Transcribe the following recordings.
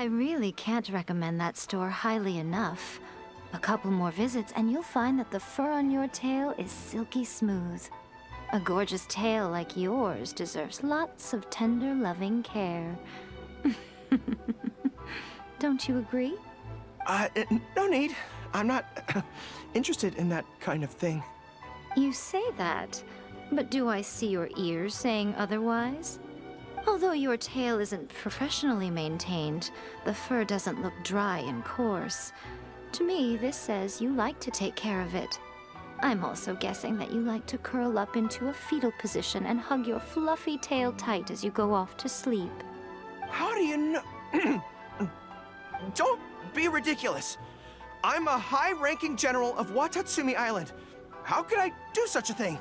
I really can't recommend that store highly enough. A couple more visits and you'll find that the fur on your tail is silky smooth. A gorgeous tail like yours deserves lots of tender, loving care. Don't you agree? No need. I'm not interested in that kind of thing. You say that, but do I see your ears saying otherwise? Although your tail isn't professionally maintained, the fur doesn't look dry and coarse. To me, this says you like to take care of it. I'm also guessing that you like to curl up into a fetal position and hug your fluffy tail tight as you go off to sleep. How do you know? Don't be ridiculous. I'm a high-ranking general of Watatsumi Island. How could I do such a thing?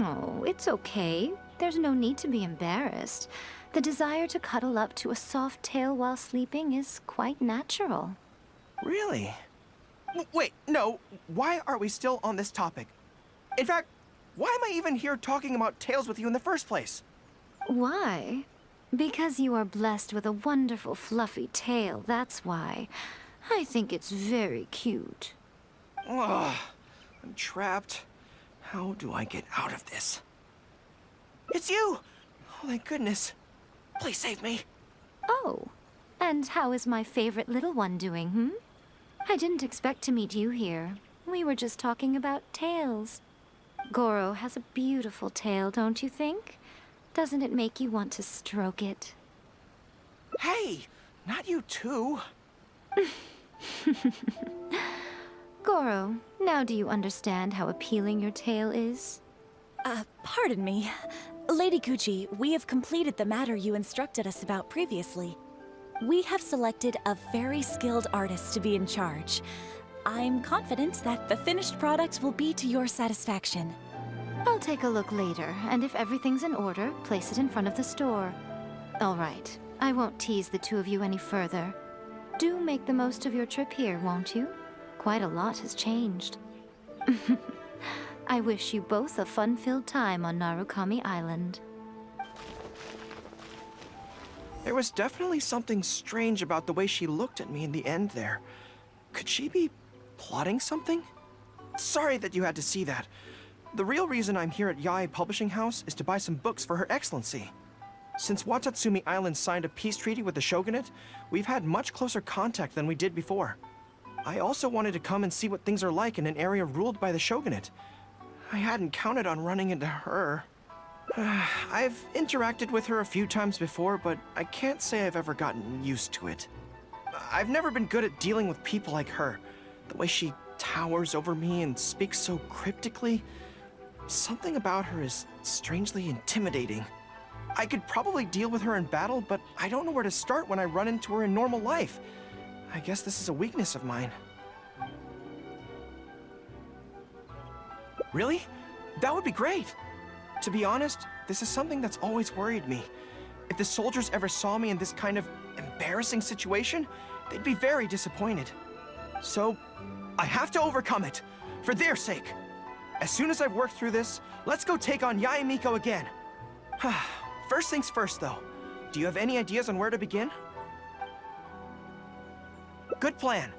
Oh, it's okay. There's no need to be embarrassed. The desire to cuddle up to a soft tail while sleeping is quite natural. Really? Wait, no. Why are we still on this topic? In fact, why am I even here talking about tails with you in the first place? Why? Because you are blessed with a wonderful fluffy tail, that's why. I think it's very cute. Ugh, I'm trapped. How do I get out of this? It's you! Oh, thank goodness. Please save me. Oh, and how is my favorite little one doing, I didn't expect to meet you here. We were just talking about tails. Gorou has a beautiful tail, don't you think? Doesn't it make you want to stroke it? Hey, not you too. Gorou, now do you understand how appealing your tail is? Pardon me. Lady Gucci, we have completed the matter you instructed us about previously. We have selected a very skilled artist to be in charge. I'm confident that the finished product will be to your satisfaction. I'll take a look later, and if everything's in order, place it in front of the store. All right, I won't tease the two of you any further. Do make the most of your trip here, won't you? Quite a lot has changed. I wish you both a fun-filled time on Narukami Island. There was definitely something strange about the way she looked at me in the end there. Could she be plotting something? Sorry that you had to see that. The real reason I'm here at Yae Publishing House is to buy some books for Her Excellency. Since Watatsumi Island signed a peace treaty with the shogunate, we've had much closer contact than we did before. I also wanted to come and see what things are like in an area ruled by the shogunate. I hadn't counted on running into her. I've interacted with her a few times before, but I can't say I've ever gotten used to it. I've never been good at dealing with people like her. The way she towers over me and speaks so cryptically. Something about her is strangely intimidating. I could probably deal with her in battle, but I don't know where to start when I run into her in normal life. I guess this is a weakness of mine. Really? That would be great! To be honest, this is something that's always worried me. If the soldiers ever saw me in this kind of embarrassing situation, they'd be very disappointed. So, I have to overcome it, for their sake. As soon as I've worked through this, let's go take on Yae Miko again. First things first, though. Do you have any ideas on where to begin? Good plan.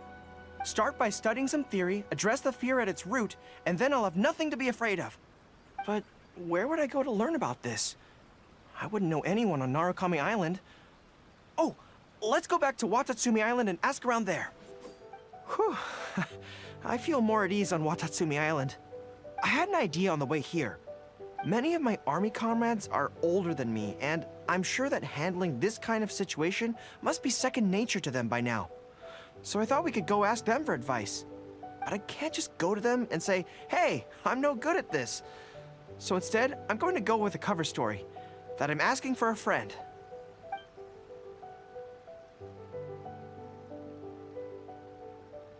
Start by studying some theory, address the fear at its root, and then I'll have nothing to be afraid of. But where would I go to learn about this? I wouldn't know anyone on Narukami Island. Oh, let's go back to Watatsumi Island and ask around there. Whew. I feel more at ease on Watatsumi Island. I had an idea on the way here. Many of my army comrades are older than me, and I'm sure that handling this kind of situation must be second nature to them by now. So I thought we could go ask them for advice. But I can't just go to them and say, hey, I'm no good at this. So instead, I'm going to go with a cover story, that I'm asking for a friend.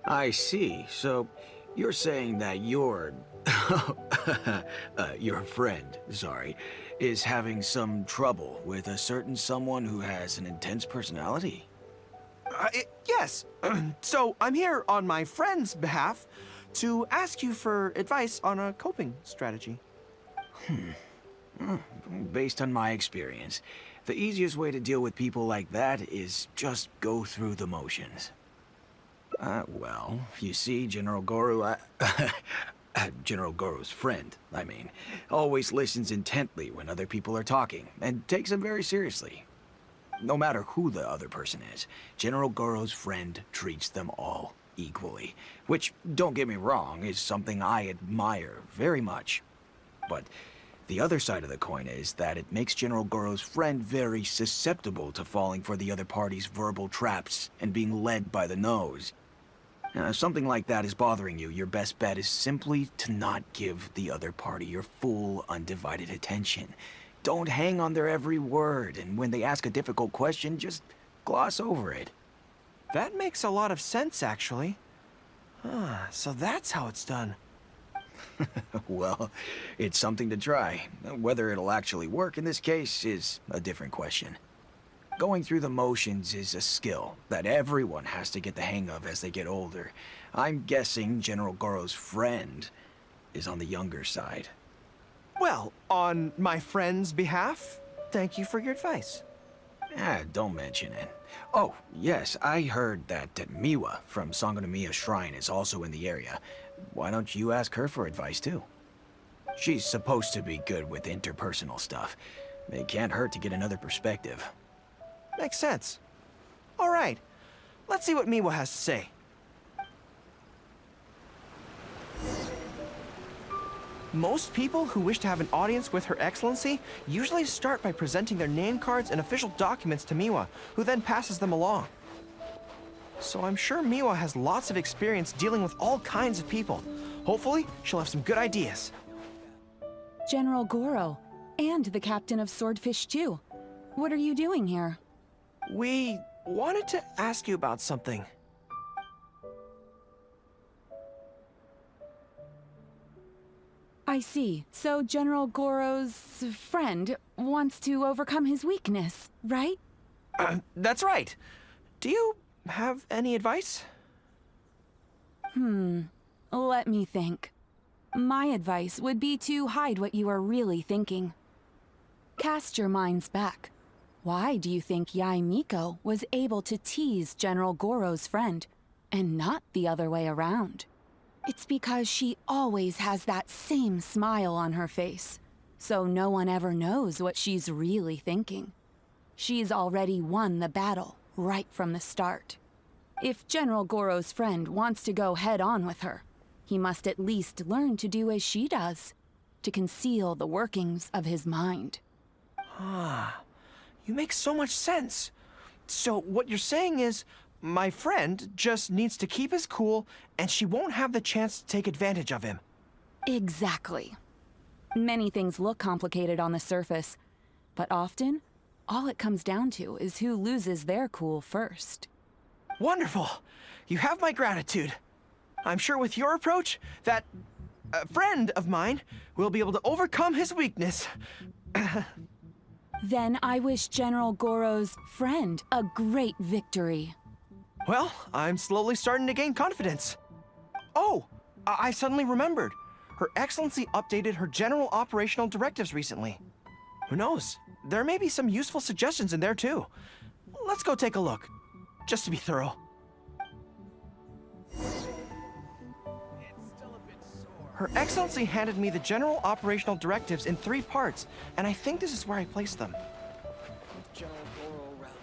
I see. So you're saying that your friend, sorry, is having some trouble with a certain someone who has an intense personality? Yes. So I'm here on my friend's behalf to ask you for advice on a coping strategy. Based on my experience, The easiest way to deal with people like that is just go through the motions. Well, you see, General Gorou, General Gorou's friend, I mean, always listens intently when other people are talking, and takes them very seriously. No matter who the other person is, General Gorou's friend treats them all equally. Which, don't get me wrong, is something I admire very much. But the other side of the coin is that it makes General Gorou's friend very susceptible to falling for the other party's verbal traps and being led by the nose. Now, if something like that is bothering you, your best bet is simply to not give the other party your full, undivided attention. Don't hang on their every word, and when they ask a difficult question, just gloss over it. That makes a lot of sense, actually. Ah, so that's how it's done. Well, it's something to try. Whether it'll actually work in this case is a different question. Going through the motions is a skill that everyone has to get the hang of as they get older. I'm guessing General Gorou's friend is on the younger side. Well, on my friend's behalf, thank you for your advice. Don't mention it. Oh, yes, I heard that Miwa from Sangonomiya Shrine is also in the area. Why don't you ask her for advice, too? She's supposed to be good with interpersonal stuff. It can't hurt to get another perspective. Makes sense. All right, let's see what Miwa has to say. Most people who wish to have an audience with Her Excellency usually start by presenting their name cards and official documents to Miwa, who then passes them along. So I'm sure Miwa has lots of experience dealing with all kinds of people. Hopefully, she'll have some good ideas. General Gorou, and the captain of Swordfish too. What are you doing here? We wanted to ask you about something. I see. So General Gorou's friend wants to overcome his weakness, right? That's right. Do you have any advice? Let me think. My advice would be to hide what you are really thinking. Cast your minds back. Why do you think Yae Miko was able to tease General Gorou's friend, and not the other way around? It's because she always has that same smile on her face, so no one ever knows what she's really thinking. She's already won the battle right from the start. If General Gorou's friend wants to go head-on with her, he must at least learn to do as she does, to conceal the workings of his mind. You make so much sense. So what you're saying is, my friend just needs to keep his cool, and she won't have the chance to take advantage of him. Exactly. Many things look complicated on the surface, but often, all it comes down to is who loses their cool first. Wonderful. You have my gratitude. I'm sure with your approach, that friend of mine will be able to overcome his weakness. Then I wish General Gorou's friend a great victory. Well, I'm slowly starting to gain confidence. Oh, I suddenly remembered. Her Excellency updated her general operational directives recently. Who knows? There may be some useful suggestions in there too. Let's go take a look, just to be thorough. Her Excellency handed me the general operational directives in 3 parts, and I think this is where I placed them. With General Gorou around,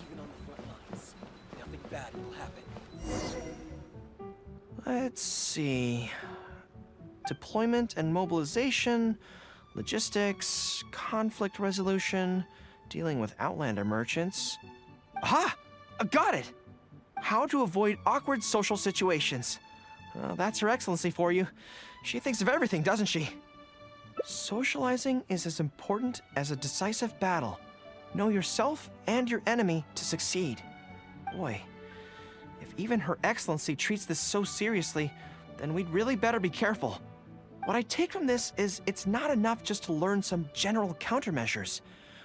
even on the front lines, nothing bad will happen. Let's see. Deployment and mobilization, logistics, conflict resolution, dealing with Outlander merchants. Aha! Got it! How to avoid awkward social situations. Well, that's Her Excellency for you. She thinks of everything, doesn't she? Socializing is as important as a decisive battle. Know yourself and your enemy to succeed. Boy, if even Her Excellency treats this so seriously, then we'd really better be careful. What I take from this is it's not enough just to learn some general countermeasures.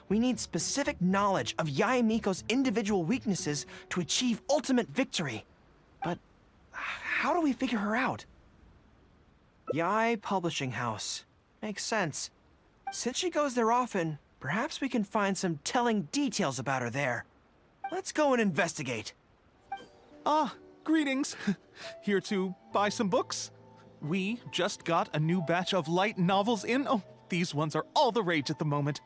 We need specific knowledge of Yae Miko's individual weaknesses to achieve ultimate victory. But how do we figure her out? Yae Publishing House. Makes sense. Since she goes there often, Perhaps we can find some telling details about her there. Let's go and investigate. Ah, greetings. Here to buy some books? We just got a new batch of light novels in. Oh, these ones are all the rage at the moment.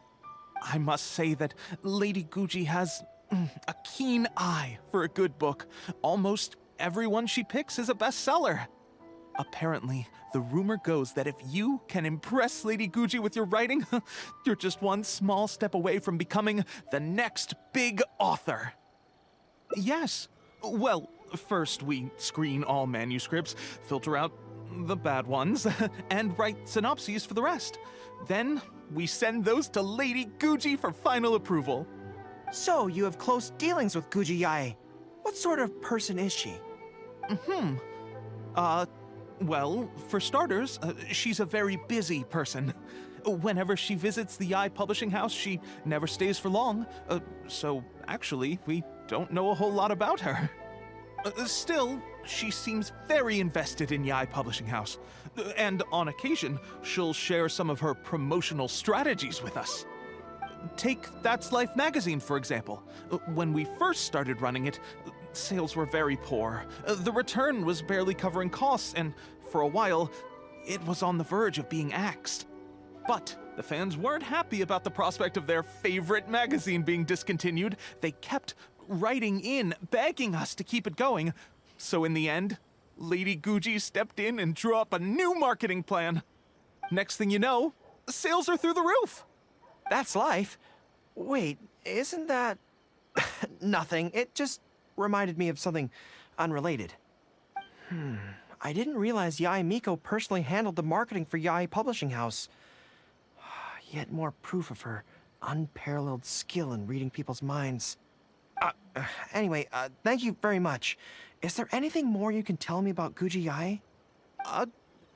I must say that Lady Gucci has a keen eye for a good book. Almost everyone she picks is a bestseller. Apparently, the rumor goes that if you can impress Lady Gucci with your writing, you're just one small step away from becoming the next big author. Yes. Well, first we screen all manuscripts, filter out the bad ones, and write synopses for the rest. Then we send those to Lady Gucci for final approval. So, you have close dealings with Guji Yae. What sort of person is she? Well, for starters, she's a very busy person. Whenever she visits the Yae publishing house, she never stays for long. So actually, we don't know a whole lot about her. Still, she seems very invested in Yae publishing house. And on occasion, she'll share some of her promotional strategies with us. Take That's Life magazine, for example. When we first started running it, sales were very poor. The return was barely covering costs, and for a while, it was on the verge of being axed. But the fans weren't happy about the prospect of their favorite magazine being discontinued. They kept writing in, begging us to keep it going. So in the end, Lady Gucci stepped in and drew up a new marketing plan. Next thing you know, sales are through the roof. That's Life? Wait, isn't that... Nothing. It just reminded me of something unrelated. I didn't realize Yae Miko personally handled the marketing for Yae Publishing House. Yet more proof of her unparalleled skill in reading people's minds. Anyway, thank you very much. Is there anything more you can tell me about Guji Yae?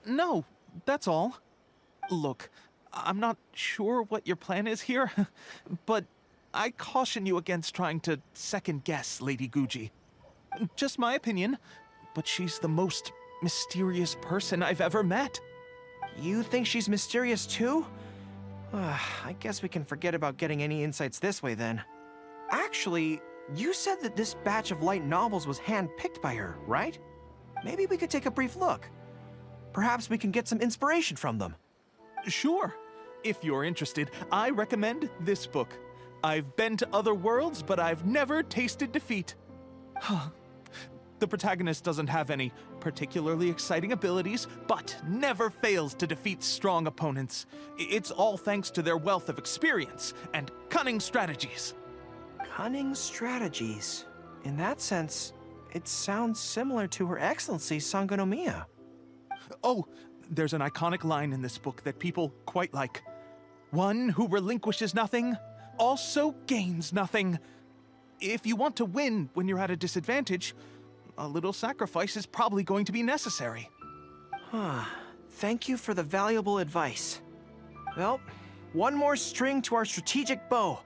No, that's all. Look, I'm not sure what your plan is here, but I caution you against trying to second-guess Lady Gucci. Just my opinion, but she's the most mysterious person I've ever met. You think she's mysterious too? I guess we can forget about getting any insights this way then. Actually, you said that this batch of light novels was hand-picked by her, right? Maybe we could take a brief look. Perhaps we can get some inspiration from them. Sure. If you're interested, I recommend this book. I've been to other worlds, but I've never tasted defeat. The protagonist doesn't have any particularly exciting abilities, but never fails to defeat strong opponents. It's all thanks to their wealth of experience and cunning strategies. Cunning strategies. In that sense, it sounds similar to Her Excellency Sangonomiya. Oh, there's an iconic line in this book that people quite like. One who relinquishes nothing also gains nothing. If you want to win when you're at a disadvantage, a little sacrifice is probably going to be necessary. Thank you for the valuable advice. Well, one more string to our strategic bow.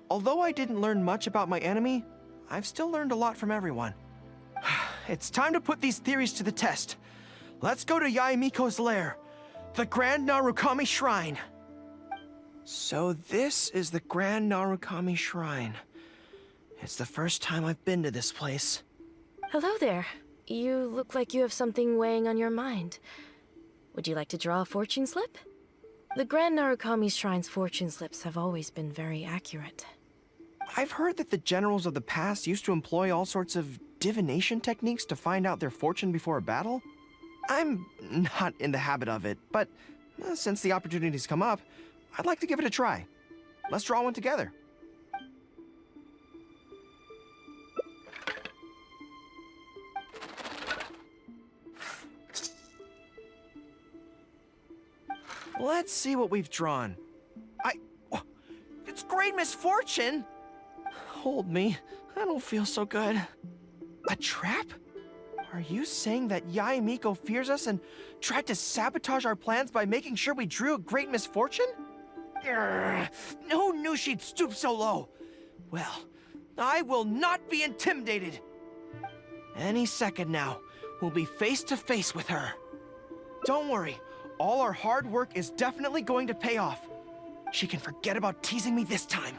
Although I didn't learn much about my enemy, I've still learned a lot from everyone. It's time to put these theories to the test. Let's go to Yae Miko's lair, the Grand Narukami Shrine. So this is the Grand Narukami Shrine. It's the first time I've been to this place. Hello there. You look like you have something weighing on your mind. Would you like to draw a fortune slip? The Grand Narukami Shrine's fortune slips have always been very accurate. I've heard that the generals of the past used to employ all sorts of divination techniques to find out their fortune before a battle. I'm not in the habit of it, but since the opportunity's come up, I'd like to give it a try. Let's draw one together. Let's see what we've drawn. It's great misfortune! Hold me. I don't feel so good. A trap? Are you saying that Yae Miko fears us and tried to sabotage our plans by making sure we drew a great misfortune? Who knew she'd stoop so low? Well, I will not be intimidated. Any second now, we'll be face to face with her. Don't worry, all our hard work is definitely going to pay off. She can forget about teasing me this time.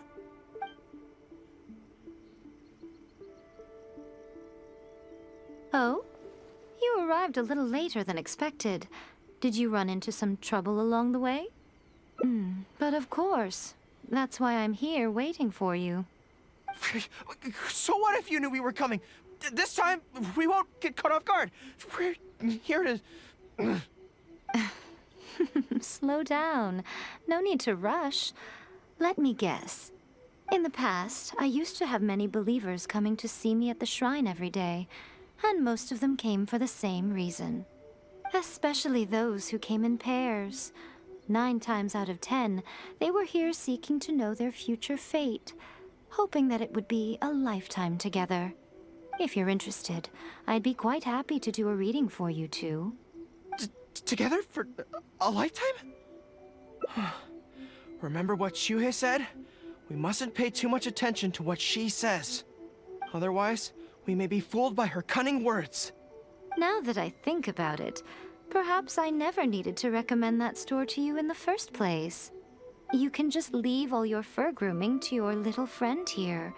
Oh? You arrived a little later than expected. Did you run into some trouble along the way? But of course. That's why I'm here waiting for you. So what if you knew we were coming? This time, we won't get caught off guard. We're here to... Slow down. No need to rush. Let me guess. In the past, I used to have many believers coming to see me at the shrine every day, and most of them came for the same reason. Especially those who came in pairs. 9 times out of 10, they were here seeking to know their future fate, hoping that it would be a lifetime together. If you're interested, I'd be quite happy to do a reading for you two. Together for a lifetime? Remember what Shuhei said? We mustn't pay too much attention to what she says. Otherwise, we may be fooled by her cunning words. Now that I think about it, perhaps I never needed to recommend that store to you in the first place. You can just leave all your fur grooming to your little friend here.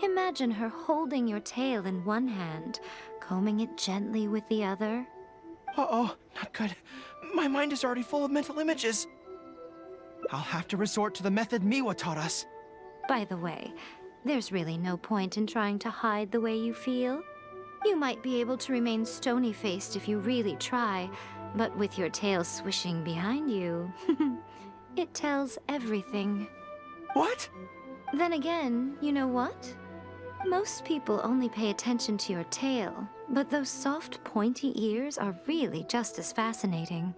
Imagine her holding your tail in one hand, combing it gently with the other. Uh-oh, not good. My mind is already full of mental images. I'll have to resort to the method Miwa taught us. By the way, there's really no point in trying to hide the way you feel. You might be able to remain stony-faced if you really try, but with your tail swishing behind you, it tells everything. What? Then again, you know what? Most people only pay attention to your tail, but those soft, pointy ears are really just as fascinating.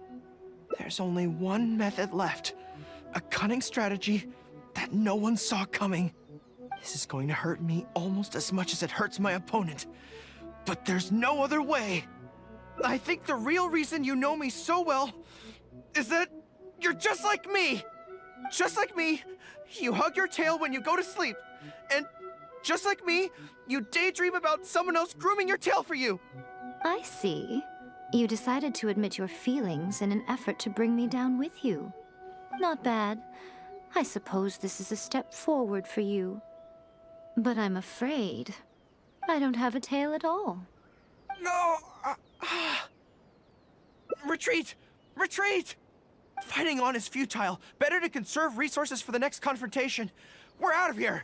There's only one method left. A cunning strategy that no one saw coming. This is going to hurt me almost as much as it hurts my opponent. But there's no other way. I think the real reason you know me so well is that you're just like me. Just like me, you hug your tail when you go to sleep. And just like me, you daydream about someone else grooming your tail for you. I see. You decided to admit your feelings in an effort to bring me down with you. Not bad. I suppose this is a step forward for you. But I'm afraid I don't have a tail at all. No! Retreat! Retreat! Fighting on is futile. Better to conserve resources for the next confrontation. We're out of here!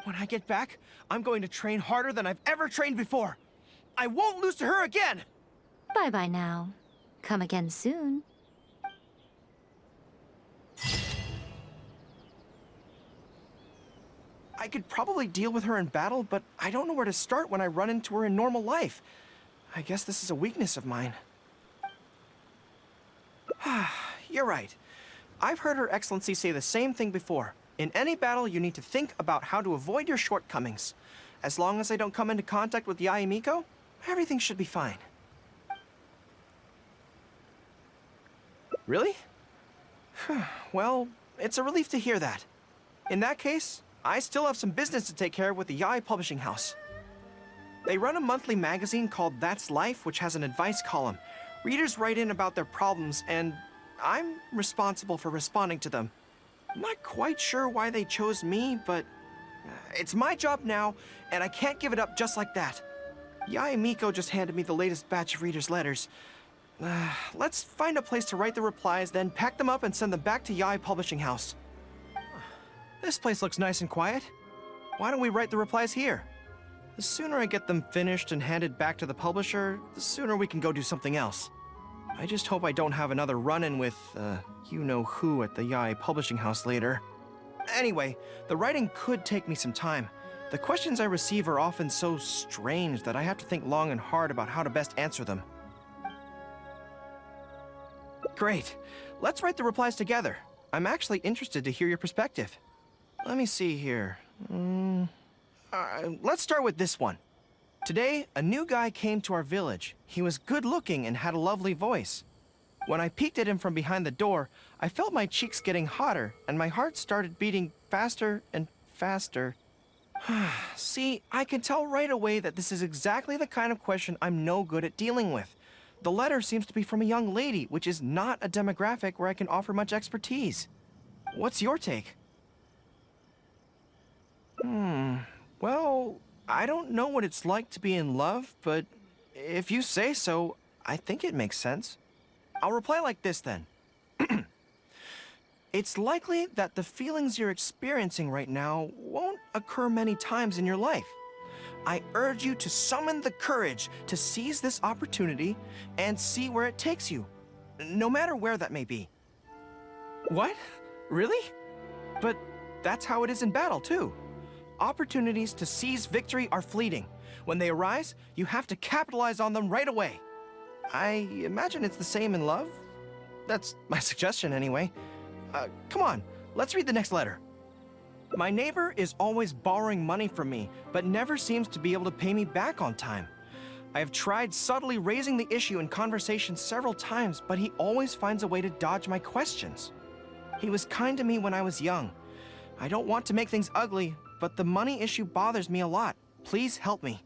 When I get back, I'm going to train harder than I've ever trained before. I won't lose to her again! Bye-bye now. Come again soon. I could probably deal with her in battle, but I don't know where to start when I run into her in normal life. I guess this is a weakness of mine. You're right. I've heard Her Excellency say the same thing before. In any battle, you need to think about how to avoid your shortcomings. As long as I don't come into contact with Yae Miko, everything should be fine. Really? Well, it's a relief to hear that. In that case, I still have some business to take care of with the Yae Publishing House. They run a monthly magazine called That's Life, which has an advice column. Readers write in about their problems, and I'm responsible for responding to them. I'm not quite sure why they chose me, but it's my job now, and I can't give it up just like that. Yae Miko just handed me the latest batch of readers' letters. Let's find a place to write the replies, then pack them up and send them back to Yae Publishing House. This place looks nice and quiet. Why don't we write the replies here? The sooner I get them finished and handed back to the publisher, the sooner we can go do something else. I just hope I don't have another run-in with, you-know-who at the Yae Publishing House later. Anyway, the writing could take me some time. The questions I receive are often so strange that I have to think long and hard about how to best answer them. Great. Let's write the replies together. I'm actually interested to hear your perspective. Let me see here. Let's start with this one. Today, a new guy came to our village. He was good-looking and had a lovely voice. When I peeked at him from behind the door, I felt my cheeks getting hotter, and my heart started beating faster and faster. See, I can tell right away that this is exactly the kind of question I'm no good at dealing with. The letter seems to be from a young lady, which is not a demographic where I can offer much expertise. What's your take? Well, I don't know what it's like to be in love, but if you say so, I think it makes sense. I'll reply like this then. It's likely that the feelings you're experiencing right now won't occur many times in your life. I urge you to summon the courage to seize this opportunity and see where it takes you, no matter where that may be. What? Really? But that's how it is in battle, too. Opportunities to seize victory are fleeting. When they arise, you have to capitalize on them right away. I imagine it's the same in love. That's my suggestion, anyway. Come on, let's read the next letter. My neighbor is always borrowing money from me, but never seems to be able to pay me back on time. I have tried subtly raising the issue in conversation several times, but he always finds a way to dodge my questions. He was kind to me when I was young. I don't want to make things ugly, but the money issue bothers me a lot. Please help me.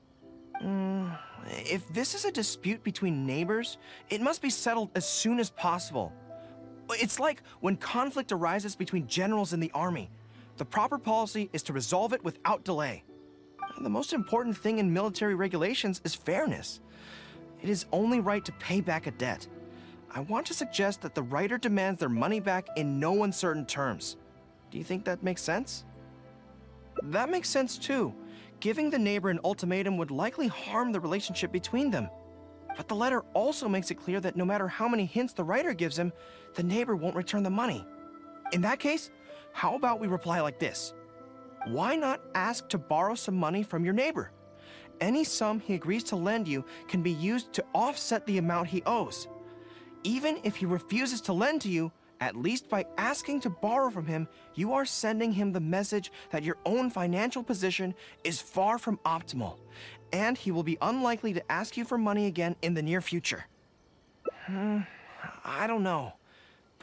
If this is a dispute between neighbors, it must be settled as soon as possible. It's like when conflict arises between generals in the army. The proper policy is to resolve it without delay. The most important thing in military regulations is fairness. It is only right to pay back a debt. I want to suggest that the writer demands their money back in no uncertain terms. Do you think that makes sense? That makes sense too. Giving the neighbor an ultimatum would likely harm the relationship between them. But the letter also makes it clear that no matter how many hints the writer gives him, the neighbor won't return the money. In that case, how about we reply like this? Why not ask to borrow some money from your neighbor? Any sum he agrees to lend you can be used to offset the amount he owes. Even if he refuses to lend to you, at least by asking to borrow from him, you are sending him the message that your own financial position is far from optimal, and he will be unlikely to ask you for money again in the near future. I don't know,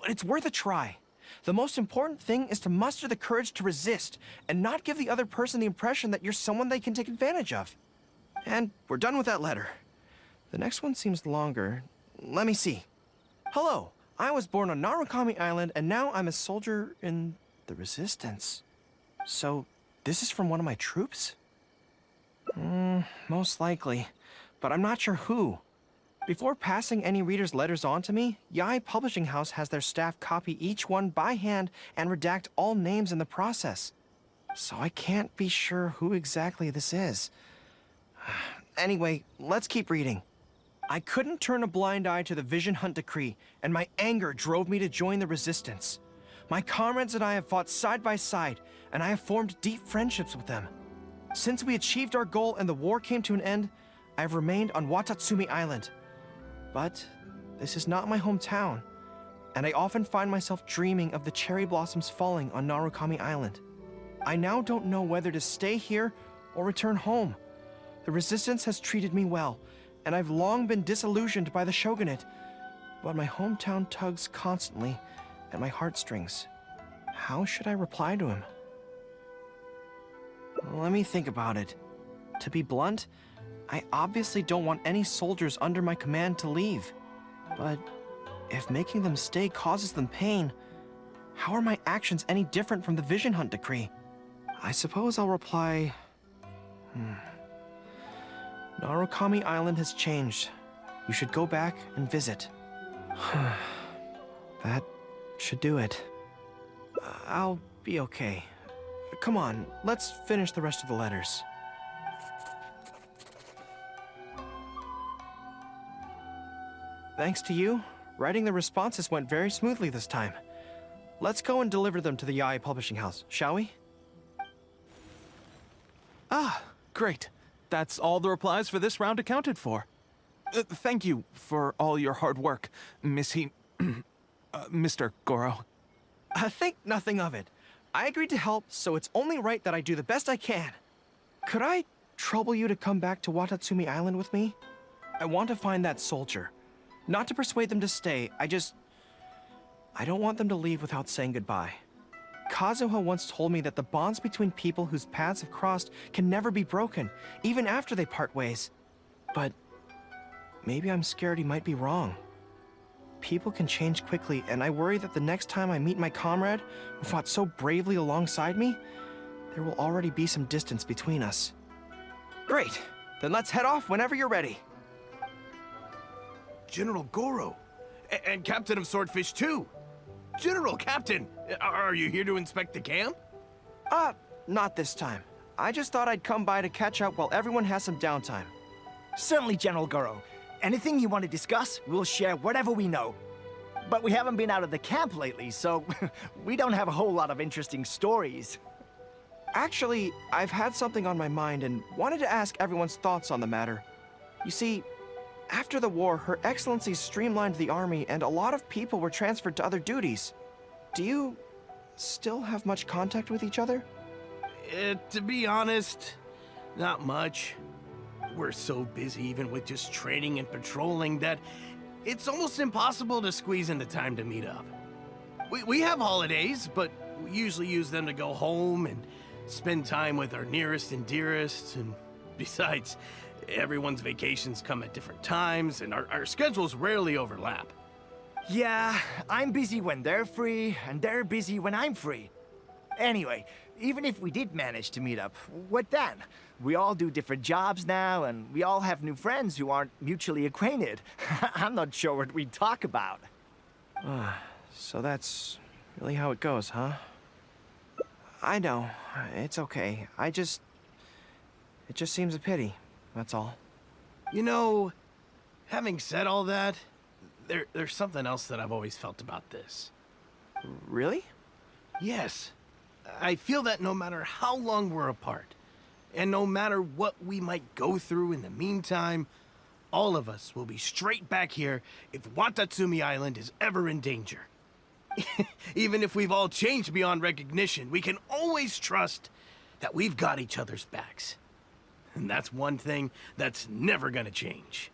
but it's worth a try. The most important thing is to muster the courage to resist and not give the other person the impression that you're someone they can take advantage of. And we're done with that letter. The next one seems longer. Let me see. Hello, I was born on Narukami Island and now I'm a soldier in the Resistance. So, this is from one of my troops? Most likely, but I'm not sure who. Before passing any reader's letters on to me, Yai Publishing House has their staff copy each one by hand and redact all names in the process. So I can't be sure who exactly this is. Anyway, let's keep reading. I couldn't turn a blind eye to the Vision Hunt decree, and my anger drove me to join the Resistance. My comrades and I have fought side by side, and I have formed deep friendships with them. Since we achieved our goal and the war came to an end, I have remained on Watatsumi Island. But this is not my hometown, and I often find myself dreaming of the cherry blossoms falling on Narukami Island. I now don't know whether to stay here or return home. The Resistance has treated me well, and I've long been disillusioned by the shogunate, but my hometown tugs constantly at my heartstrings. How should I reply to him? Let me think about it. To be blunt, I obviously don't want any soldiers under my command to leave. But if making them stay causes them pain, how are my actions any different from the Vision Hunt decree? I suppose I'll reply... Narukami Island has changed. You should go back and visit. That should do it. I'll be okay. Come on, let's finish the rest of the letters. Thanks to you, writing the responses went very smoothly this time. Let's go and deliver them to the Yai Publishing House, shall we? Ah, great. That's all the replies for this round accounted for. Thank you for all your hard work, Mr. Gorou. Think nothing of it. I agreed to help, so it's only right that I do the best I can. Could I trouble you to come back to Watatsumi Island with me? I want to find that soldier. Not to persuade them to stay, I don't want them to leave without saying goodbye. Kazuha once told me that the bonds between people whose paths have crossed can never be broken, even after they part ways. But maybe I'm scared he might be wrong. people can change quickly, and I worry that the next time I meet my comrade, who fought so bravely alongside me, there will already be some distance between us. Great! Then let's head off whenever you're ready. General Gorou, and Captain of Swordfish too. General Captain, are you here to inspect the camp? Not this time. I just thought I'd come by to catch up while everyone has some downtime. Certainly, General Gorou. Anything you want to discuss, we'll share whatever we know. But we haven't been out of the camp lately, so we don't have a whole lot of interesting stories. Actually, I've had something on my mind and wanted to ask everyone's thoughts on the matter. You see, after the war, Her Excellency streamlined the army and a lot of people were transferred to other duties. Do you still have much contact with each other? To be honest, not much. We're so busy even with just training and patrolling that it's almost impossible to squeeze in the time to meet up. We have holidays, but we usually use them to go home and spend time with our nearest and dearest, and besides, everyone's vacations come at different times, and our schedules rarely overlap. Yeah, I'm busy when they're free, and they're busy when I'm free. Anyway, even if we did manage to meet up, what then? We all do different jobs now, and we all have new friends who aren't mutually acquainted. I'm not sure what we'd talk about. So that's really how it goes, huh? I know. It's okay. It just seems a pity. That's all. You know, having said all that, there's something else that I've always felt about this. Really? Yes. I feel that no matter how long we're apart, and no matter what we might go through in the meantime, all of us will be straight back here if Watatsumi Island is ever in danger. Even if we've all changed beyond recognition, we can always trust that we've got each other's backs. And that's one thing that's never gonna change.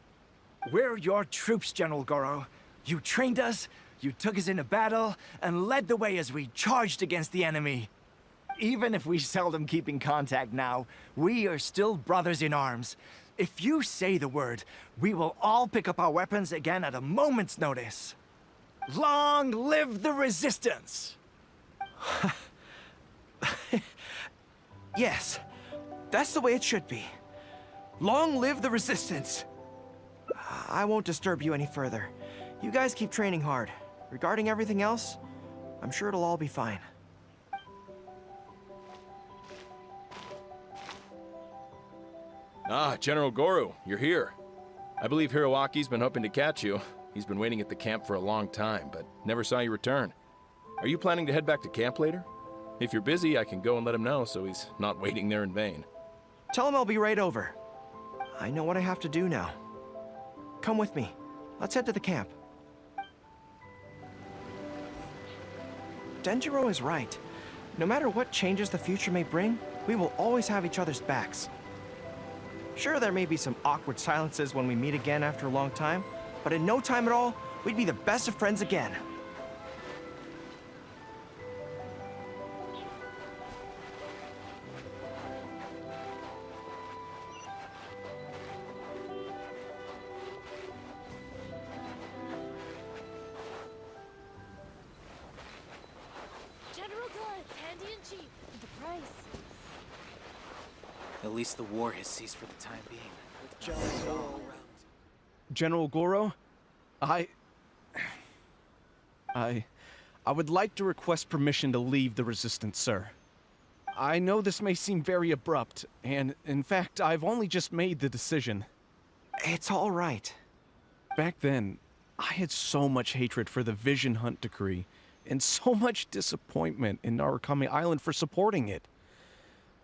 We're your troops, General Gorou. You trained us, you took us into battle, and led the way as we charged against the enemy. Even if we seldom keep in contact now, we are still brothers in arms. If you say the word, we will all pick up our weapons again at a moment's notice. Long live the resistance! Yes, that's the way it should be. Long live the resistance! I won't disturb you any further. You guys keep training hard. Regarding everything else, I'm sure it'll all be fine. Ah, General Gorou, you're here. I believe Hiroaki's been hoping to catch you. He's been waiting at the camp for a long time, but never saw you return. Are you planning to head back to camp later? If you're busy, I can go and let him know so he's not waiting there in vain. Tell him I'll be right over. I know what I have to do now. Come with me. Let's head to the camp. Denjiro is right. No matter what changes the future may bring, we will always have each other's backs. Sure, there may be some awkward silences when we meet again after a long time, but in no time at all, we'd be the best of friends again. General goods, handy and cheap. The price. At least the war has ceased for the time being. With General Gorou around. General Gorou, I would like to request permission to leave the Resistance, sir. I know this may seem very abrupt, and in fact, I've only just made the decision. It's all right. Back then, I had so much hatred for the Vision Hunt decree, and so much disappointment in Narukami Island for supporting it.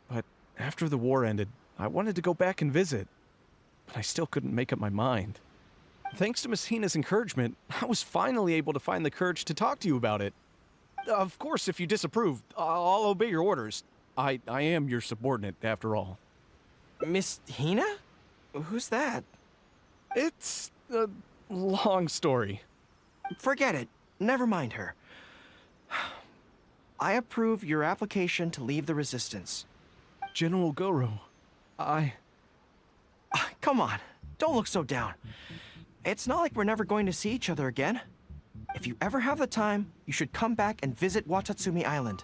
But after the war ended, I wanted to go back and visit, but I still couldn't make up my mind. Thanks to Miss Hina's encouragement, I was finally able to find the courage to talk to you about it. Of course, if you disapprove, I'll obey your orders. I am your subordinate, after all. Miss Hina? Who's that? It's a long story. Forget it. Never mind her. I approve your application to leave the Resistance. General Gorou, Come on, don't look so down. It's not like we're never going to see each other again. If you ever have the time, you should come back and visit Watatsumi Island.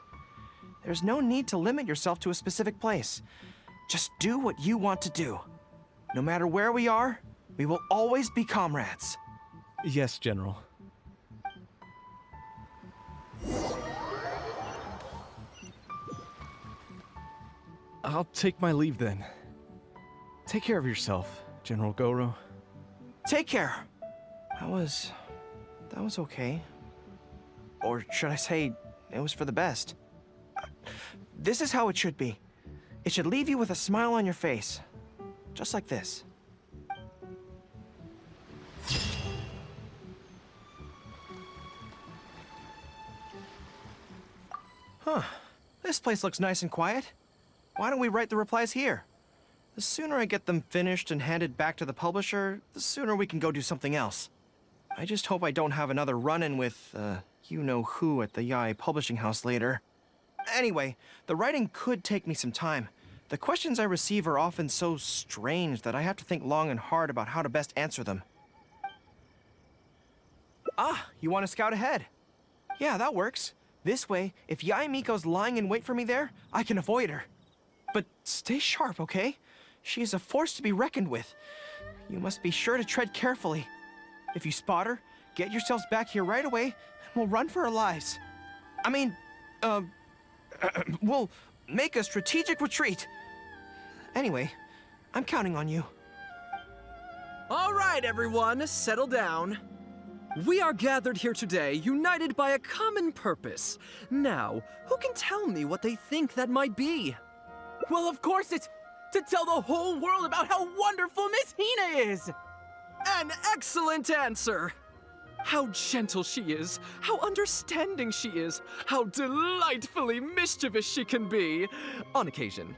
There's no need to limit yourself to a specific place. Just do what you want to do. No matter where we are, we will always be comrades. Yes, General. I'll take my leave then. Take care of yourself, General Gorou. Take care. That was okay. Or should I say, it was for the best. This is how it should be. It should leave you with a smile on your face. Just like this. Huh. This place looks nice and quiet. Why don't we write the replies here? The sooner I get them finished and handed back to the publisher, the sooner we can go do something else. I just hope I don't have another run-in with, you-know-who at the Yae Publishing House later. Anyway, the writing could take me some time. The questions I receive are often so strange that I have to think long and hard about how to best answer them. Ah, you want to scout ahead? Yeah, that works. This way, if Yae Miko's lying in wait for me there, I can avoid her. But stay sharp, okay? She is a force to be reckoned with. You must be sure to tread carefully. If you spot her, get yourselves back here right away, and we'll run for our lives. I mean, we'll make a strategic retreat. Anyway, I'm counting on you. All right, everyone, settle down. We are gathered here today, united by a common purpose. Now, who can tell me what they think that might be? Well, of course it's to tell the whole world about how wonderful Miss Hina is! An excellent answer! How gentle she is, how understanding she is, how delightfully mischievous she can be, on occasion.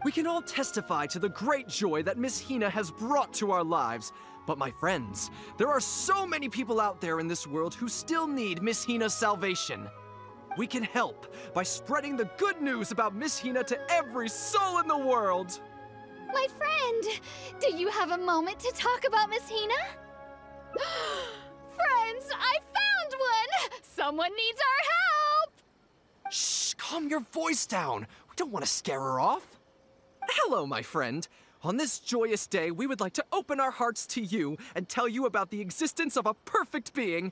We can all testify to the great joy that Miss Hina has brought to our lives. But my friends, there are so many people out there in this world who still need Miss Hina's salvation. We can help by spreading the good news about Miss Hina to every soul in the world. My friend, do you have a moment to talk about Miss Hina? Friends, I found one! Someone needs our help! Shh, calm your voice down. We don't want to scare her off. Hello, my friend. On this joyous day, we would like to open our hearts to you and tell you about the existence of a perfect being.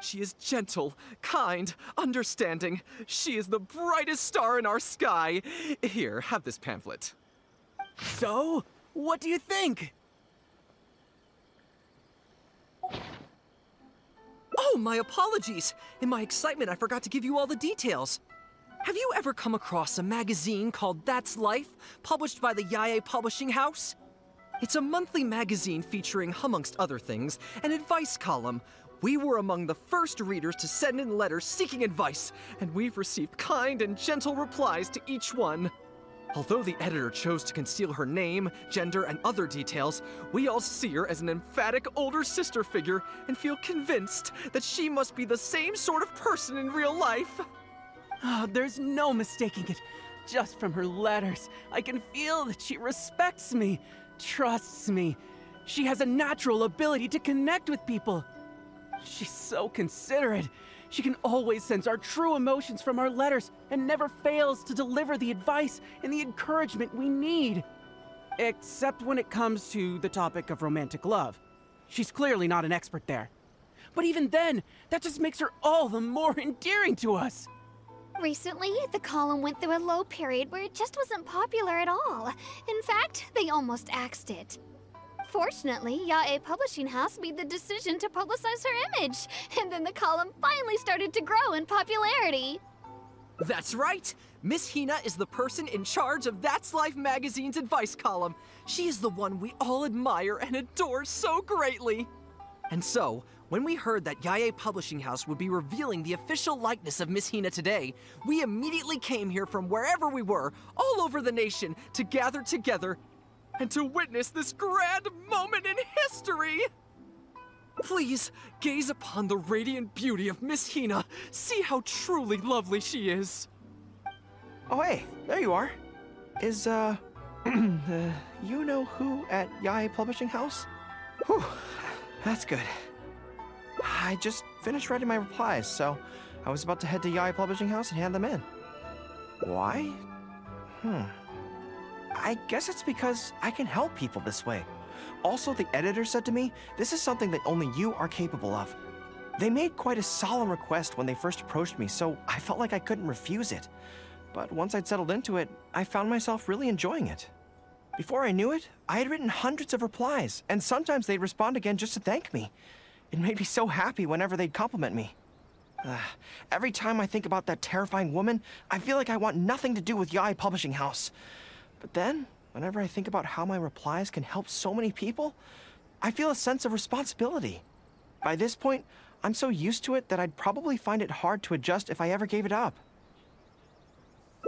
She is gentle, kind, understanding. She is the brightest star in our sky. Here, have this pamphlet. So, what do you think? Oh, my apologies. In my excitement, I forgot to give you all the details. Have you ever come across a magazine called That's Life, published by the Yae Publishing House? It's a monthly magazine featuring, amongst other things, an advice column. We were among the first readers to send in letters seeking advice, and we've received kind and gentle replies to each one. Although the editor chose to conceal her name, gender, and other details, we all see her as an emphatic older sister figure and feel convinced that she must be the same sort of person in real life. Oh, there's no mistaking it. Just from her letters, I can feel that she respects me, trusts me. She has a natural ability to connect with people. She's so considerate. She can always sense our true emotions from our letters and never fails to deliver the advice and the encouragement we need. Except when it comes to the topic of romantic love. She's clearly not an expert there. But even then, that just makes her all the more endearing to us. Recently, the column went through a low period where it just wasn't popular at all. In fact, they almost axed it. Fortunately, Yae Publishing House made the decision to publicize her image, and then the column finally started to grow in popularity. That's right! Miss Hina is the person in charge of That's Life magazine's advice column. She is the one we all admire and adore so greatly. And so, when we heard that Yae Publishing House would be revealing the official likeness of Miss Hina today, we immediately came here from wherever we were, all over the nation, to gather together and to witness this grand moment in history! Please, gaze upon the radiant beauty of Miss Hina. See how truly lovely she is. Oh hey, there you are. Is, you-know-who at Yae Publishing House? Whew, that's good. I just finished writing my replies, so I was about to head to Yae Publishing House and hand them in. Why? I guess it's because I can help people this way. Also, the editor said to me, this is something that only you are capable of. They made quite a solemn request when they first approached me, so I felt like I couldn't refuse it. But once I'd settled into it, I found myself really enjoying it. Before I knew it, I had written hundreds of replies, and sometimes they'd respond again just to thank me. It made me so happy whenever they'd compliment me. Every time I think about that terrifying woman, I feel like I want nothing to do with Yae Publishing House. But then, whenever I think about how my replies can help so many people, I feel a sense of responsibility. By this point, I'm so used to it that I'd probably find it hard to adjust if I ever gave it up.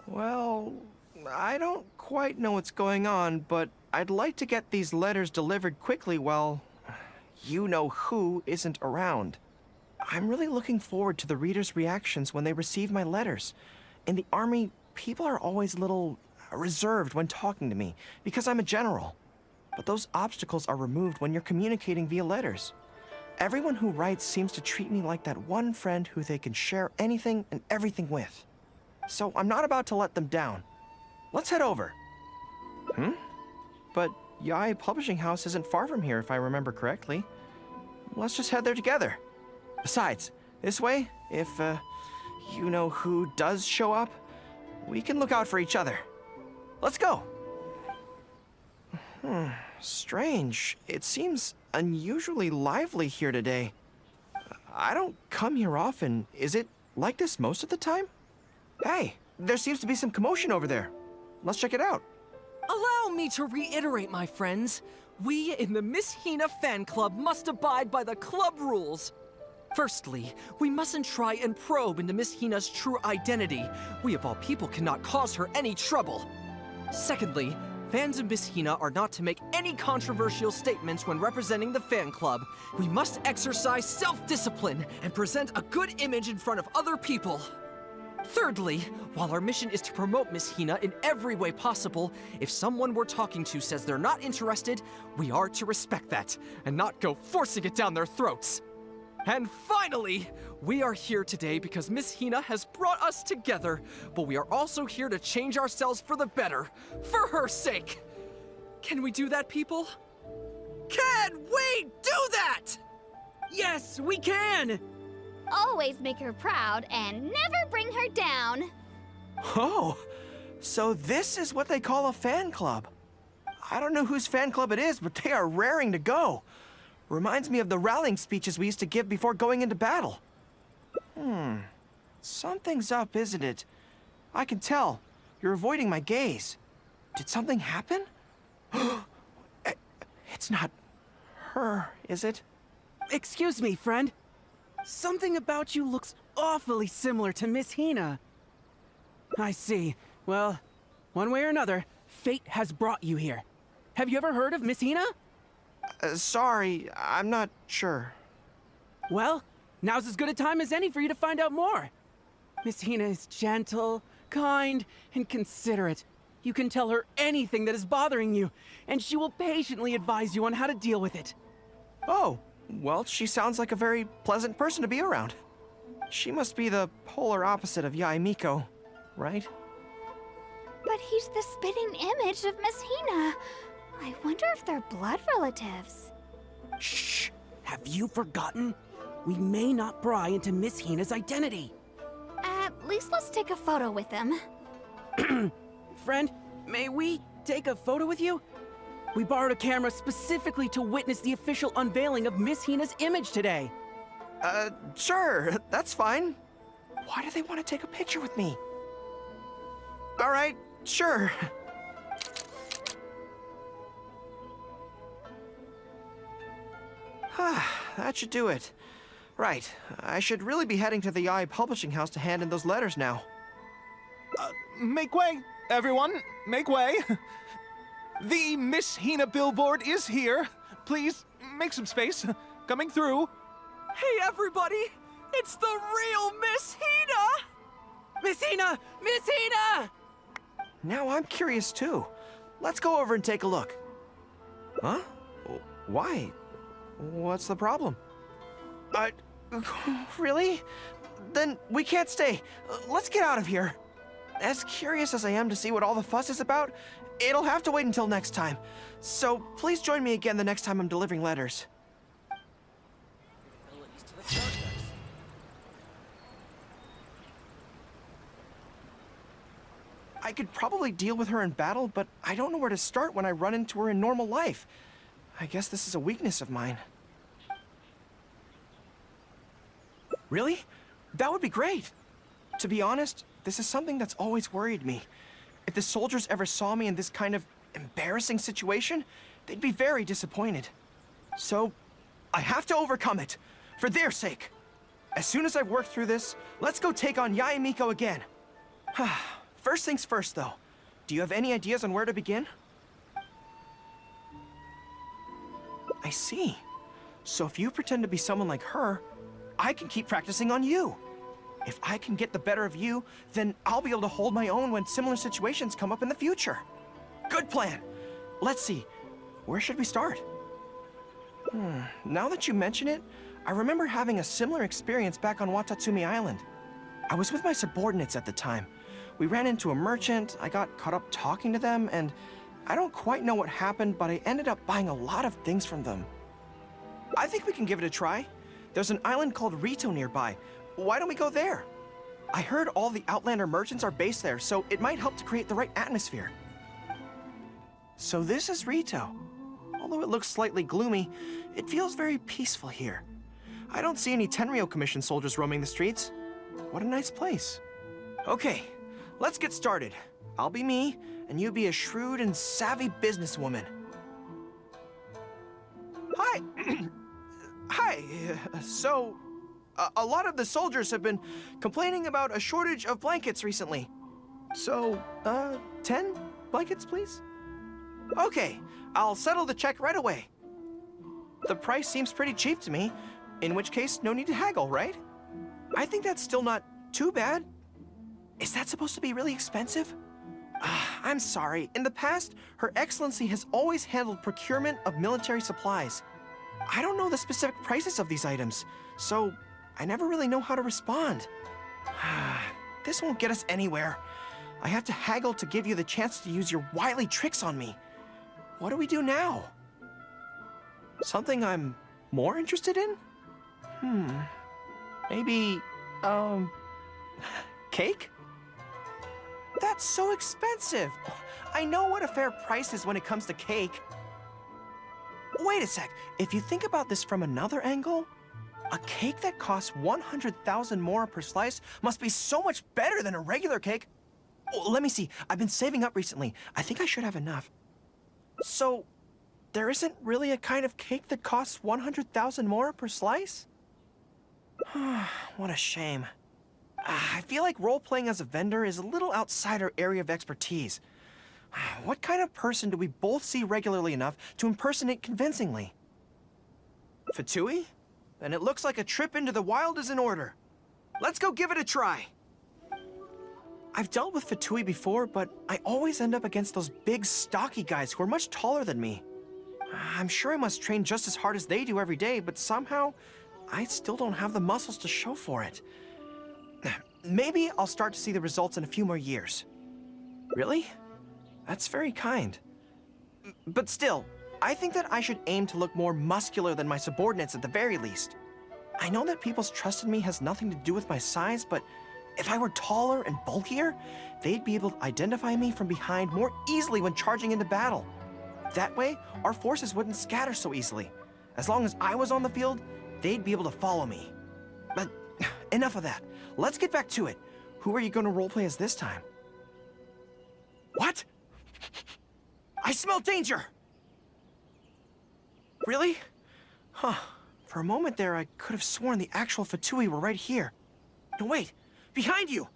Well, I don't quite know what's going on, but I'd like to get these letters delivered quickly while you-know-who isn't around. I'm really looking forward to the readers' reactions when they receive my letters. In the army, people are always a little reserved when talking to me because I'm a general. But those obstacles are removed when you're communicating via letters. Everyone who writes seems to treat me like that one friend who they can share anything and everything with. So I'm not about to let them down. Let's head over. But Yae Publishing House isn't far from here if I remember correctly. Let's just head there together. Besides, this way, if you-know-who does show up, we can look out for each other. Let's go! Strange. It seems unusually lively here today. I don't come here often. Is it like this most of the time? Hey, there seems to be some commotion over there. Let's check it out. Allow me to reiterate, my friends. We in the Miss Hina fan club must abide by the club rules. Firstly, we mustn't try and probe into Miss Hina's true identity. We of all people cannot cause her any trouble. Secondly, fans of Miss Hina are not to make any controversial statements when representing the fan club. We must exercise self-discipline and present a good image in front of other people. Thirdly, while our mission is to promote Miss Hina in every way possible, if someone we're talking to says they're not interested, we are to respect that and not go forcing it down their throats. And finally, we are here today because Miss Hina has brought us together, but we are also here to change ourselves for the better, for her sake. Can we do that, people? Can we do that? Yes, we can! Always make her proud and never bring her down. Oh, so this is what they call a fan club. I don't know whose fan club it is, but they are raring to go. Reminds me of the rallying speeches we used to give before going into battle. Something's up, isn't it? I can tell. You're avoiding my gaze. Did something happen? It's not her, is it? Excuse me, friend. Something about you looks awfully similar to Miss Hina. I see. Well, one way or another, fate has brought you here. Have you ever heard of Miss Hina? Sorry, I'm not sure. Well, now's as good a time as any for you to find out more. Miss Hina is gentle, kind, and considerate. You can tell her anything that is bothering you, and she will patiently advise you on how to deal with it. Oh, well, she sounds like a very pleasant person to be around. She must be the polar opposite of Yae Miko, right? But he's the spitting image of Miss Hina. I wonder if they're blood relatives. Shh! Have you forgotten? We may not pry into Miss Hina's identity. At least let's take a photo with him. Friend, may we take a photo with you? We borrowed a camera specifically to witness the official unveiling of Miss Hina's image today. Sure, that's fine. Why do they want to take a picture with me? All right, sure. That should do it. Right, I should really be heading to the Yae Publishing House to hand in those letters now. Make way, everyone! Make way! The Miss Hina billboard is here. Please, make some space. Coming through. Hey, everybody! It's the real Miss Hina! Miss Hina! Miss Hina! Now I'm curious too. Let's go over and take a look. Huh? Why? What's the problem? Really? Then we can't stay. Let's get out of here. As curious as I am to see what all the fuss is about, it'll have to wait until next time. So please join me again the next time I'm delivering letters. I could probably deal with her in battle, but I don't know where to start when I run into her in normal life. I guess this is a weakness of mine. Really? That would be great. To be honest, this is something that's always worried me. If the soldiers ever saw me in this kind of embarrassing situation, they'd be very disappointed. So, I have to overcome it, for their sake. As soon as I've worked through this, let's go take on Yae Miko again. First things first, though. Do you have any ideas on where to begin? I see. So if you pretend to be someone like her, I can keep practicing on you. If I can get the better of you, then I'll be able to hold my own when similar situations come up in the future. Good plan. Let's see. Where should we start? Now that you mention it, I remember having a similar experience back on Watatsumi Island. I was with my subordinates at the time. We ran into a merchant, I got caught up talking to them, and I don't quite know what happened, but I ended up buying a lot of things from them. I think we can give it a try. There's an island called Rito nearby. Why don't we go there? I heard all the Outlander merchants are based there, so it might help to create the right atmosphere. So this is Rito. Although it looks slightly gloomy, it feels very peaceful here. I don't see any Tenryou Commission soldiers roaming the streets. What a nice place. Okay, let's get started. I'll be me, and you be a shrewd and savvy businesswoman. Hi! Hi, so, a lot of the soldiers have been complaining about a shortage of blankets recently. So, 10 blankets, please? Okay, I'll settle the check right away. The price seems pretty cheap to me, in which case, no need to haggle, right? I think that's still not too bad. Is that supposed to be really expensive? I'm sorry. In the past, Her Excellency has always handled procurement of military supplies. I don't know the specific prices of these items, so I never really know how to respond. This won't get us anywhere. I have to haggle to give you the chance to use your wily tricks on me. What do we do now? Something I'm more interested in? Maybe, cake? That's so expensive. I know what a fair price is when it comes to cake. Wait a sec. If you think about this from another angle, a cake that costs 100,000 mora per slice must be so much better than a regular cake. Oh, let me see. I've been saving up recently. I think I should have enough. So, there isn't really a kind of cake that costs 100,000 mora per slice? What a shame. I feel like role-playing as a vendor is a little outside our area of expertise. What kind of person do we both see regularly enough to impersonate convincingly? Fatui? Then it looks like a trip into the wild is in order. Let's go give it a try. I've dealt with Fatui before, but I always end up against those big, stocky guys who are much taller than me. I'm sure I must train just as hard as they do every day, but somehow, I still don't have the muscles to show for it. Maybe I'll start to see the results in a few more years. Really? That's very kind. But still, I think that I should aim to look more muscular than my subordinates at the very least. I know that people's trust in me has nothing to do with my size, but if I were taller and bulkier, they'd be able to identify me from behind more easily when charging into battle. That way, our forces wouldn't scatter so easily. As long as I was on the field, they'd be able to follow me. But enough of that. Let's get back to it. Who are you going to roleplay as this time? What? I smell danger! Really? Huh. For a moment there, I could have sworn the actual Fatui were right here. No, wait. Behind you!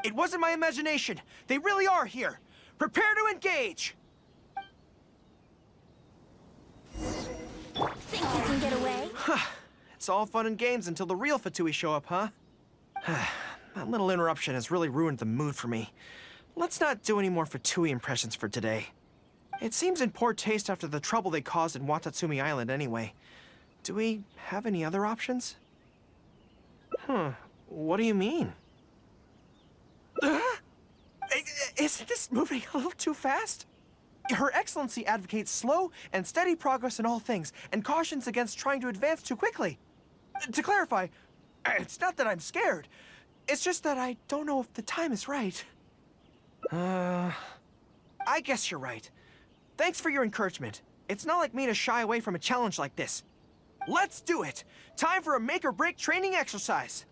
It wasn't my imagination. They really are here. Prepare to engage! Think you can get away? It's all fun and games until the real Fatui show up, huh? That little interruption has really ruined the mood for me. Let's not do any more Fatui impressions for today. It seems in poor taste after the trouble they caused in Watatsumi Island anyway. Do we have any other options? What do you mean? Isn't this moving a little too fast? Her Excellency advocates slow and steady progress in all things, and cautions against trying to advance too quickly. To clarify, it's not that I'm scared. It's just that I don't know if the time is right. I guess you're right. Thanks for your encouragement. It's not like me to shy away from a challenge like this. Let's do it! Time for a make-or-break training exercise!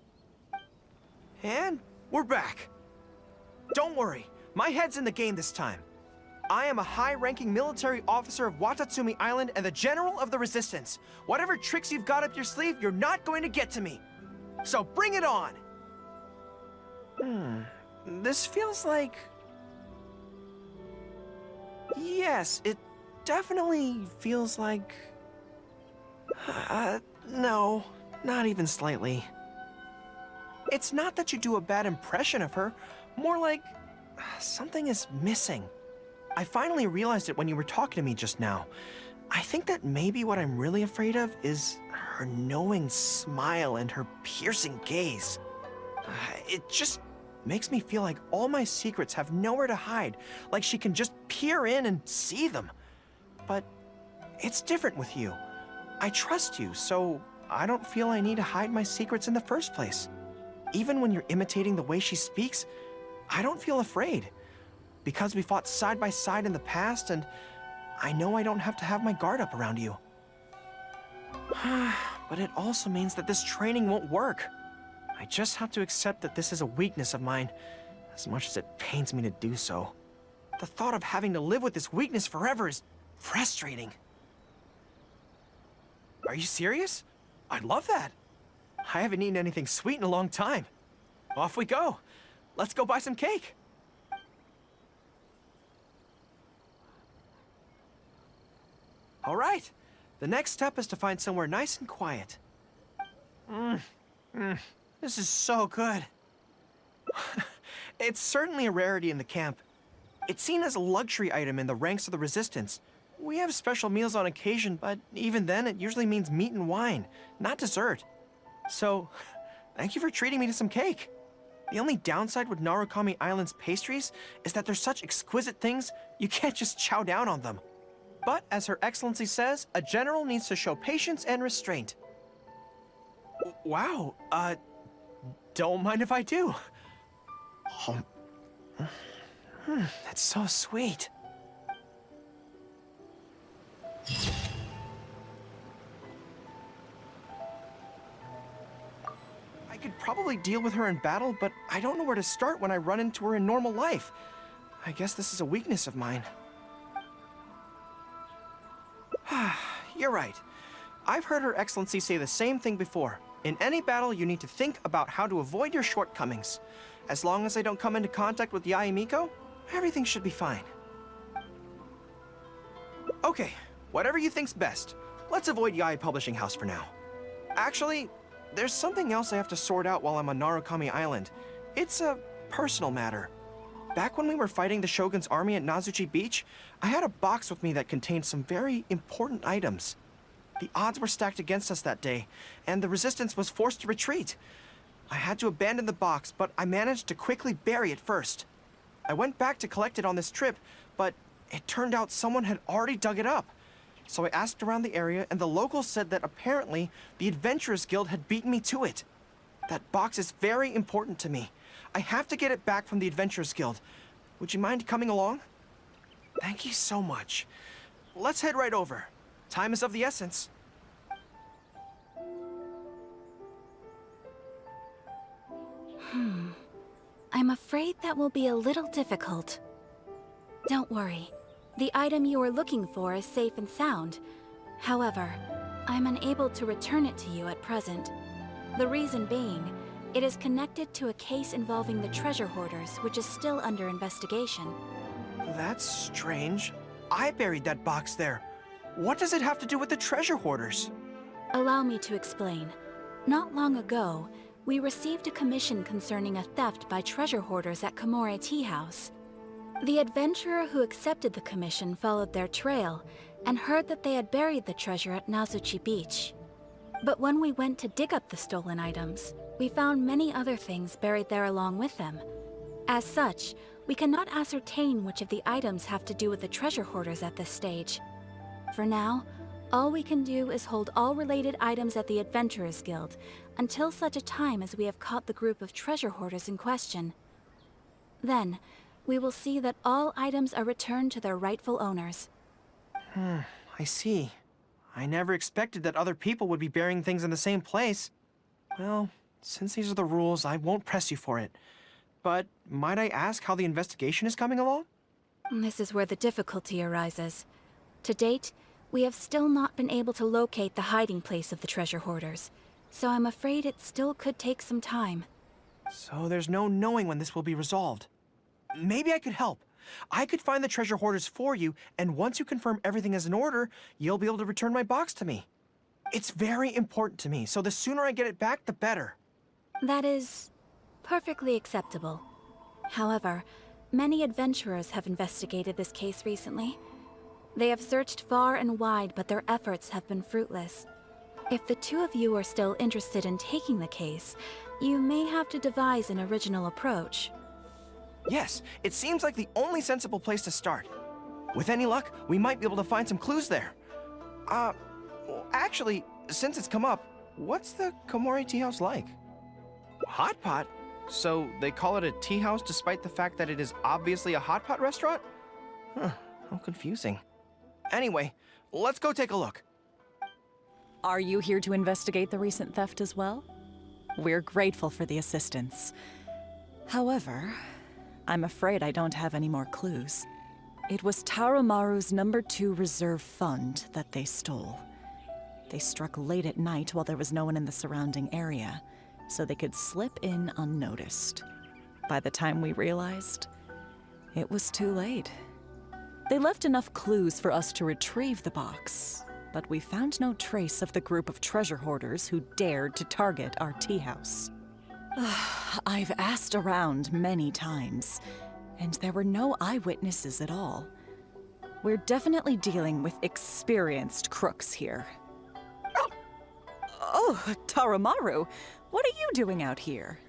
And we're back. Don't worry, my head's in the game this time. I am a high-ranking military officer of Watatsumi Island and the General of the Resistance. Whatever tricks you've got up your sleeve, you're not going to get to me. So bring it on! This feels like... Yes, it definitely feels like... no, not even slightly. It's not that you do a bad impression of her, more like something is missing. I finally realized it when you were talking to me just now. I think that maybe what I'm really afraid of is her knowing smile and her piercing gaze. It just makes me feel like all my secrets have nowhere to hide, like she can just peer in and see them. But it's different with you. I trust you, so I don't feel I need to hide my secrets in the first place. Even when you're imitating the way she speaks, I don't feel afraid. Because we fought side by side in the past, and I know I don't have to have my guard up around you. But it also means that this training won't work. I just have to accept that this is a weakness of mine, as much as it pains me to do so. The thought of having to live with this weakness forever is frustrating. Are you serious? I'd love that. I haven't eaten anything sweet in a long time. Off we go. Let's go buy some cake. All right. The next step is to find somewhere nice and quiet. This is so good. It's certainly a rarity in the camp. It's seen as a luxury item in the ranks of the Resistance. We have special meals on occasion, but even then it usually means meat and wine, not dessert. So, thank you for treating me to some cake. The only downside with Narukami Island's pastries is that they're such exquisite things, you can't just chow down on them. But, as Her Excellency says, a general needs to show patience and restraint. Wow, don't mind if I do. That's so sweet. I could probably deal with her in battle, but I don't know where to start when I run into her in normal life. I guess this is a weakness of mine. You're right. I've heard Her Excellency say the same thing before. In any battle, you need to think about how to avoid your shortcomings. As long as I don't come into contact with Yae Miko, everything should be fine. Okay, whatever you think's best. Let's avoid Yae Publishing House for now. Actually, there's something else I have to sort out while I'm on Narukami Island. It's a personal matter. Back when we were fighting the Shogun's army at Nazuchi Beach, I had a box with me that contained some very important items. The odds were stacked against us that day, and the Resistance was forced to retreat. I had to abandon the box, but I managed to quickly bury it first. I went back to collect it on this trip, but it turned out someone had already dug it up. So I asked around the area, and the locals said that apparently the Adventurers Guild had beaten me to it. That box is very important to me. I have to get it back from the Adventurers Guild. Would you mind coming along? Thank you so much. Let's head right over. Time is of the essence. I'm afraid that will be a little difficult. Don't worry. The item you are looking for is safe and sound. However, I'm unable to return it to you at present. The reason being, it is connected to a case involving the treasure hoarders, which is still under investigation. That's strange. I buried that box there. What does it have to do with the treasure hoarders? Allow me to explain. Not long ago, we received a commission concerning a theft by treasure hoarders at Komore Tea House. The adventurer who accepted the commission followed their trail and heard that they had buried the treasure at Nazuchi Beach. But when we went to dig up the stolen items, we found many other things buried there along with them. As such, we cannot ascertain which of the items have to do with the treasure hoarders at this stage. For now, all we can do is hold all related items at the Adventurers Guild until such a time as we have caught the group of treasure hoarders in question. Then, we will see that all items are returned to their rightful owners. I see. I never expected that other people would be burying things in the same place. Well, since these are the rules, I won't press you for it. But might I ask how the investigation is coming along? This is where the difficulty arises. To date, we have still not been able to locate the hiding place of the treasure hoarders, so I'm afraid it still could take some time. So there's no knowing when this will be resolved. Maybe I could help. I could find the treasure hoarders for you, and once you confirm everything is in order, you'll be able to return my box to me. It's very important to me, so the sooner I get it back, the better. That is perfectly acceptable. However, many adventurers have investigated this case recently. They have searched far and wide, but their efforts have been fruitless. If the two of you are still interested in taking the case, you may have to devise an original approach. Yes, it seems like the only sensible place to start. With any luck, we might be able to find some clues there. Well, actually, since it's come up, what's the Komori tea house like? Hot pot? So they call it a tea house despite the fact that it is obviously a hot pot restaurant? Huh, how confusing. Anyway, let's go take a look. Are you here to investigate the recent theft as well? We're grateful for the assistance. However, I'm afraid I don't have any more clues. It was Tarumaru's #2 reserve fund that they stole. They struck late at night while there was no one in the surrounding area, so they could slip in unnoticed. By the time we realized, it was too late. They left enough clues for us to retrieve the box, but we found no trace of the group of treasure hoarders who dared to target our tea house. I've asked around many times, and there were no eyewitnesses at all. We're definitely dealing with experienced crooks here. Oh, Tarumaru, what are you doing out here?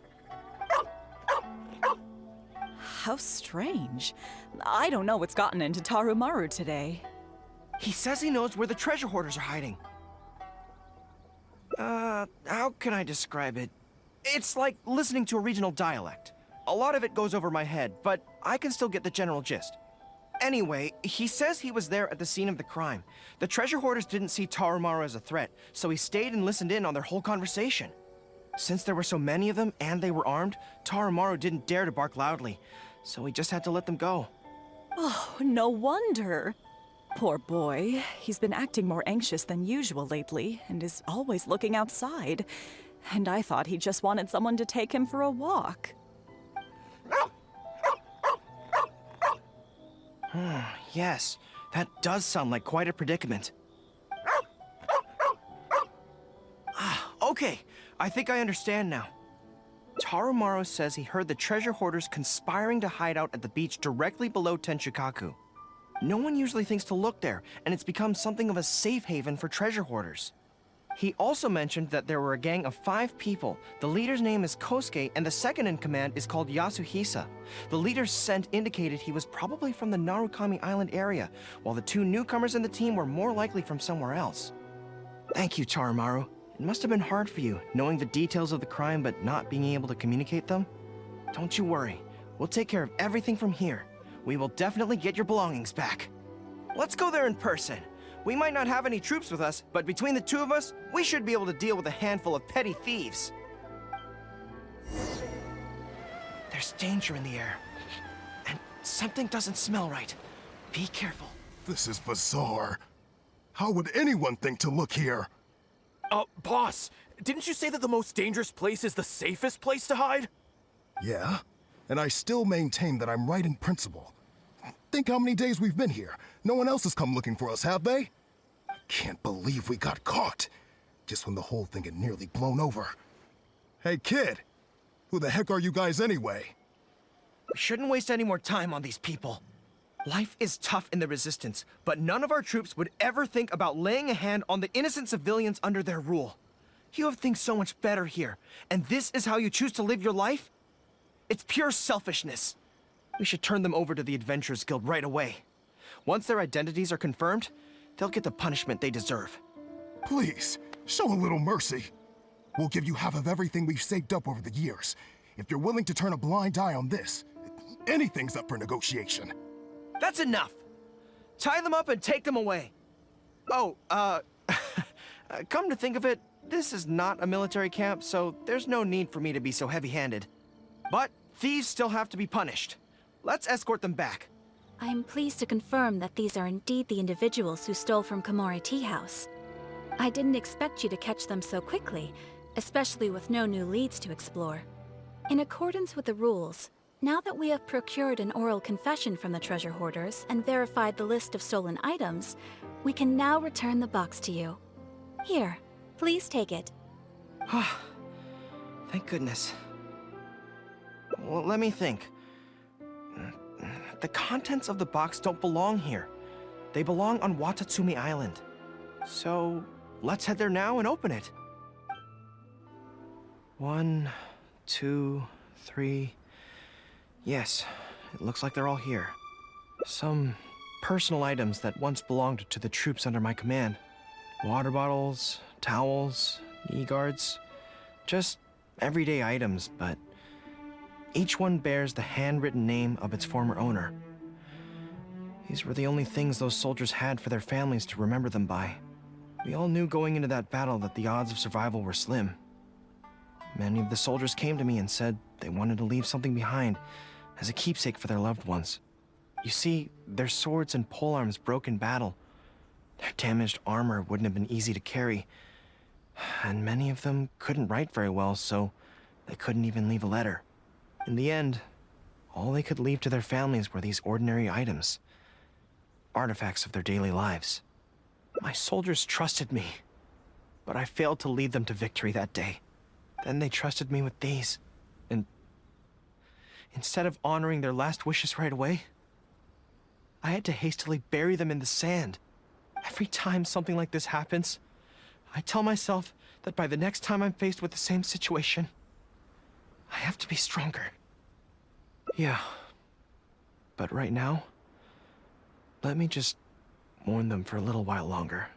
How strange. I don't know what's gotten into Tarumaru today. He says he knows where the treasure hoarders are hiding. How can I describe it? It's like listening to a regional dialect. A lot of it goes over my head, but I can still get the general gist. Anyway, he says he was there at the scene of the crime. The treasure hoarders didn't see Tarumaru as a threat, so he stayed and listened in on their whole conversation. Since there were so many of them and they were armed, Tarumaru didn't dare to bark loudly, so he just had to let them go. Oh, no wonder. Poor boy. He's been acting more anxious than usual lately and is always looking outside. And I thought he just wanted someone to take him for a walk. Yes, that does sound like quite a predicament. Okay, I think I understand now. Tarumaru says he heard the treasure hoarders conspiring to hide out at the beach directly below Tenshukaku. No one usually thinks to look there, and it's become something of a safe haven for treasure hoarders. He also mentioned that there were a gang of 5 people. The leader's name is Kosuke, and the second in command is called Yasuhisa. The leader's scent indicated he was probably from the Narukami Island area, while the 2 newcomers in the team were more likely from somewhere else. Thank you, Tarumaru. It must have been hard for you, knowing the details of the crime but not being able to communicate them. Don't you worry. We'll take care of everything from here. We will definitely get your belongings back. Let's go there in person. We might not have any troops with us, but between the 2 of us, we should be able to deal with a handful of petty thieves. There's danger in the air. And something doesn't smell right. Be careful. This is bizarre. How would anyone think to look here? Boss, didn't you say that the most dangerous place is the safest place to hide? Yeah, and I still maintain that I'm right in principle. Think how many days we've been here. No one else has come looking for us, have they? I can't believe we got caught. Just when the whole thing had nearly blown over. Hey, kid! Who the heck are you guys anyway? We shouldn't waste any more time on these people. Life is tough in the Resistance, but none of our troops would ever think about laying a hand on the innocent civilians under their rule. You have things so much better here, and this is how you choose to live your life? It's pure selfishness. We should turn them over to the Adventurers Guild right away. Once their identities are confirmed, they'll get the punishment they deserve. Please, show a little mercy. We'll give you half of everything we've saved up over the years. If you're willing to turn a blind eye on this, anything's up for negotiation. That's enough! Tie them up and take them away. Oh, come to think of it, this is not a military camp, so there's no need for me to be so heavy-handed. But thieves still have to be punished. Let's escort them back. I'm pleased to confirm that these are indeed the individuals who stole from Komori Tea House. I didn't expect you to catch them so quickly, especially with no new leads to explore. In accordance with the rules, now that we have procured an oral confession from the treasure hoarders and verified the list of stolen items, we can now return the box to you. Here, please take it. Thank goodness. Well, let me think. The contents of the box don't belong here. They belong on Watatsumi Island. So, let's head there now and open it. 1, 2, 3... Yes, it looks like they're all here. Some personal items that once belonged to the troops under my command. Water bottles, towels, knee guards. Just everyday items, but each one bears the handwritten name of its former owner. These were the only things those soldiers had for their families to remember them by. We all knew going into that battle that the odds of survival were slim. Many of the soldiers came to me and said they wanted to leave something behind as a keepsake for their loved ones. You see, their swords and polearms broke in battle. Their damaged armor wouldn't have been easy to carry. And many of them couldn't write very well, so they couldn't even leave a letter. In the end, all they could leave to their families were these ordinary items. Artifacts of their daily lives. My soldiers trusted me, but I failed to lead them to victory that day. Then they trusted me with these, and instead of honoring their last wishes right away, I had to hastily bury them in the sand. Every time something like this happens, I tell myself that by the next time I'm faced with the same situation, I have to be stronger. Yeah, but right now, let me just mourn them for a little while longer.